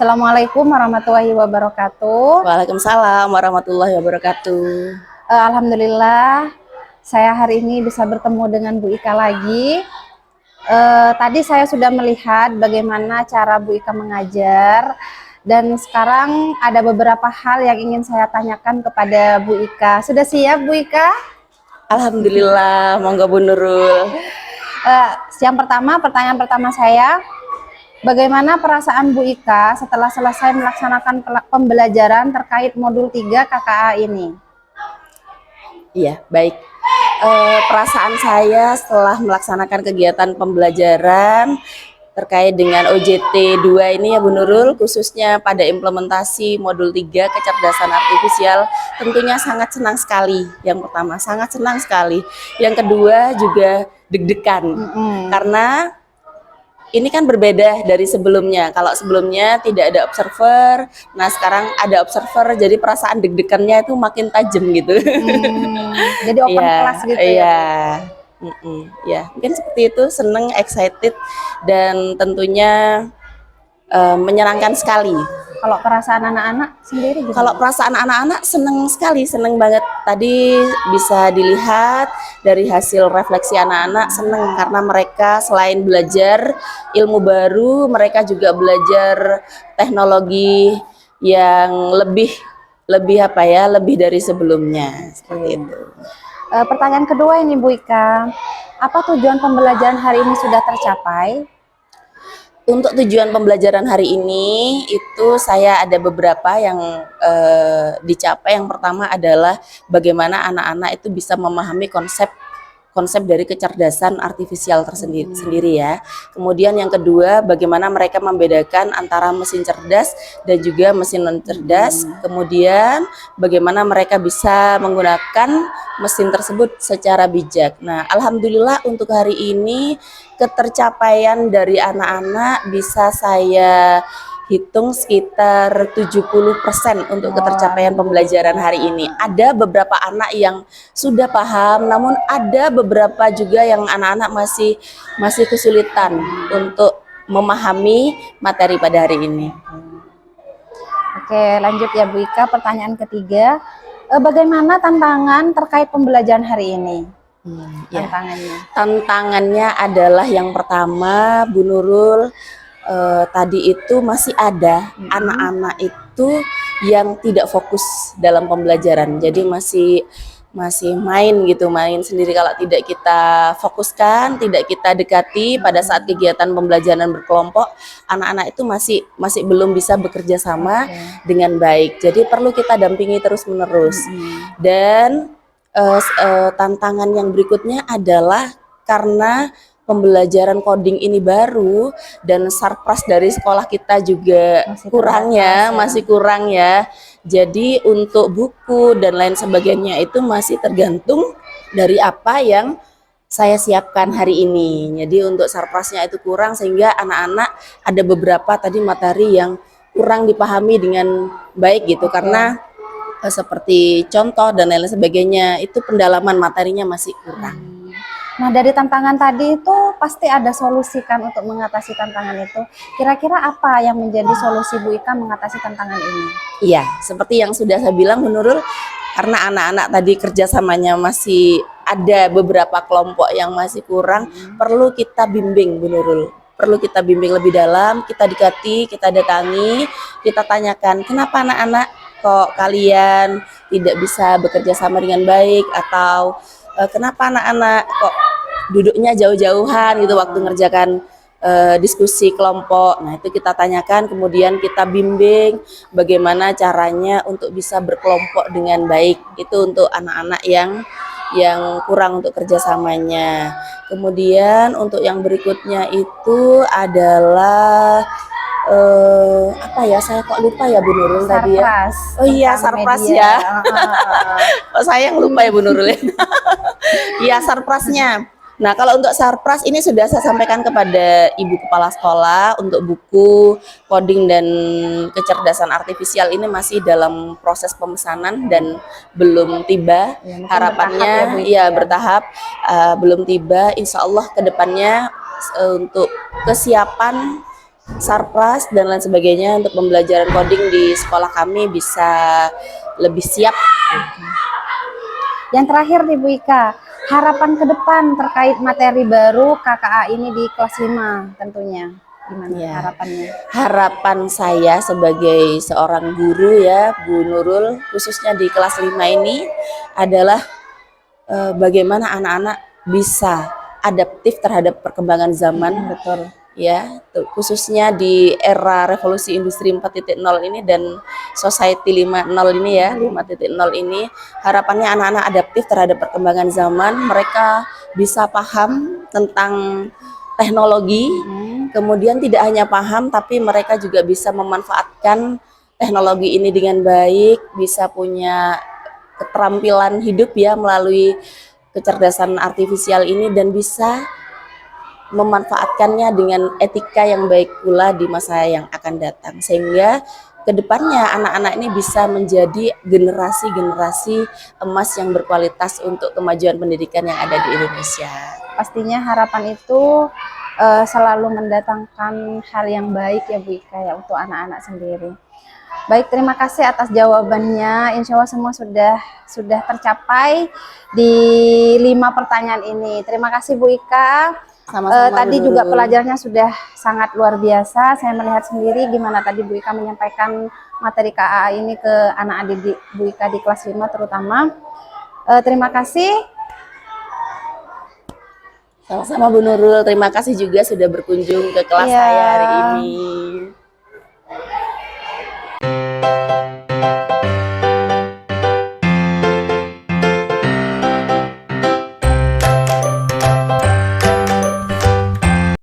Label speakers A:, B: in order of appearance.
A: Assalamualaikum warahmatullahi wabarakatuh.
B: Waalaikumsalam warahmatullahi wabarakatuh.
A: Alhamdulillah, saya hari ini bisa bertemu dengan Bu Ika lagi. Tadi saya sudah melihat bagaimana cara Bu Ika mengajar, dan sekarang ada beberapa hal yang ingin saya tanyakan kepada Bu Ika. Sudah siap, Bu Ika?
B: Alhamdulillah, monggo Bu Nurul.
A: Pertanyaan pertama saya, bagaimana perasaan Bu Ika setelah selesai melaksanakan pembelajaran terkait modul 3 KKA ini?
B: Iya, baik. Perasaan saya setelah melaksanakan kegiatan pembelajaran terkait dengan OJT 2 ini ya Bu Nurul, khususnya pada implementasi modul 3 kecerdasan artifisial, tentunya sangat senang sekali. Yang pertama, sangat senang sekali. Yang kedua juga deg-degan. Karena ini kan berbeda dari sebelumnya. Kalau sebelumnya tidak ada observer, nah sekarang ada observer, jadi perasaan deg-degannya itu makin tajam gitu.
A: Jadi open kelas gitu ya?
B: Ya, mungkin seperti itu, seneng, excited, dan tentunya menyenangkan sekali.
A: Kalau perasaan anak-anak sendiri gimana?
B: Kalau perasaan anak-anak seneng sekali, seneng banget. Tadi bisa dilihat dari hasil refleksi anak-anak, seneng karena mereka selain belajar ilmu baru, mereka juga belajar teknologi yang lebih lebih dari sebelumnya. Seperti itu.
A: Pertanyaan kedua ini Bu Ika, apa tujuan pembelajaran hari ini sudah tercapai?
B: Untuk tujuan pembelajaran hari ini itu saya ada beberapa yang dicapai. Yang pertama adalah bagaimana anak-anak itu bisa memahami konsep dari kecerdasan artifisial tersendiri ya. Kemudian yang kedua, bagaimana mereka membedakan antara mesin cerdas dan juga mesin non cerdas. Kemudian bagaimana mereka bisa menggunakan mesin tersebut secara bijak. Nah, alhamdulillah untuk hari ini ketercapaian dari anak-anak bisa saya hitung sekitar 70% untuk ketercapaian pembelajaran hari ini. Ada beberapa anak yang sudah paham, namun ada beberapa juga yang anak-anak masih kesulitan untuk memahami materi pada hari ini.
A: Oke, lanjut ya Bu Ika. Pertanyaan ketiga, bagaimana tantangan terkait pembelajaran hari ini?
B: Tantangannya adalah yang pertama, Bu Nurul, tadi itu masih ada anak-anak itu yang tidak fokus dalam pembelajaran, jadi masih main gitu, main sendiri. Kalau tidak kita fokuskan, tidak kita dekati pada saat kegiatan pembelajaran berkelompok, anak-anak itu masih belum bisa bekerja sama dengan baik. Jadi perlu kita dampingi terus menerus. Dan tantangan yang berikutnya adalah karena pembelajaran coding ini baru dan sarpras dari sekolah kita juga masih kurang ya. Jadi untuk buku dan lain sebagainya itu masih tergantung dari apa yang saya siapkan hari ini. Jadi untuk sarprasnya itu kurang, sehingga anak-anak ada beberapa tadi materi yang kurang dipahami dengan baik gitu, karena seperti contoh dan lain sebagainya itu pendalaman materinya masih kurang.
A: Nah, dari tantangan tadi itu pasti ada solusi kan untuk mengatasi tantangan itu. Kira-kira apa yang menjadi solusi Bu Ika mengatasi tantangan ini?
B: Iya, seperti yang sudah saya bilang Bu Nurul, karena anak-anak tadi kerjasamanya masih ada beberapa kelompok yang masih kurang, perlu kita bimbing Bu Nurul. Perlu kita bimbing lebih dalam, kita dekati, kita datangi, kita tanyakan kenapa anak-anak kok kalian tidak bisa bekerja sama dengan baik, atau kenapa anak-anak kok duduknya jauh-jauhan gitu waktu ngerjakan diskusi kelompok. Nah, itu kita tanyakan, kemudian kita bimbing bagaimana caranya untuk bisa berkelompok dengan baik. Itu untuk anak-anak yang kurang untuk kerjasamanya. Kemudian untuk yang berikutnya itu adalah saya kok lupa ya Bu Nurul tadi ya. Oh iya, sarpras ya. Saya yang lupa ya Bu Nurul ya. Iya, sarprasnya. Nah, kalau untuk sarpras ini sudah saya sampaikan kepada Ibu Kepala Sekolah. Untuk buku coding dan kecerdasan artifisial ini masih dalam proses pemesanan dan belum tiba. Harapannya bertahap, belum tiba. Insya Allah kedepannya untuk kesiapan Sarpras dan lain sebagainya untuk pembelajaran coding di sekolah kami bisa lebih siap.
A: Yang terakhir nih Bu Ika, harapan ke depan terkait materi baru KKA ini di kelas 5 tentunya. Gimana
B: Ya.
A: harapannya?
B: Harapan saya sebagai seorang guru ya Bu Nurul, khususnya di kelas 5 ini adalah bagaimana anak-anak bisa adaptif terhadap perkembangan zaman.
A: Betul.
B: Ya, khususnya di era revolusi industri 4.0 ini dan society 5.0 ini ya, 5.0 ini, harapannya anak-anak adaptif terhadap perkembangan zaman, mereka bisa paham tentang teknologi, kemudian tidak hanya paham tapi mereka juga bisa memanfaatkan teknologi ini dengan baik, bisa punya keterampilan hidup ya melalui kecerdasan artifisial ini dan bisa memanfaatkannya dengan etika yang baik pula di masa yang akan datang, sehingga kedepannya anak-anak ini bisa menjadi generasi-generasi emas yang berkualitas untuk kemajuan pendidikan yang ada di Indonesia.
A: Pastinya harapan itu selalu mendatangkan hal yang baik ya Bu Ika ya untuk anak-anak sendiri. Baik, terima kasih atas jawabannya. Insya Allah semua sudah tercapai di 5 pertanyaan ini. Terima kasih Bu Ika.
B: Sama-sama,
A: tadi
B: Bu
A: juga
B: Nurul.
A: pelajarannya sudah sangat luar biasa. Saya melihat sendiri gimana tadi Bu Ika menyampaikan materi KAA ini ke anak adik Bu Ika di kelas 5 terutama. Terima kasih.
B: Sama-sama Bu Nurul, terima kasih juga sudah berkunjung ke kelas
A: Iya.
B: saya hari ini.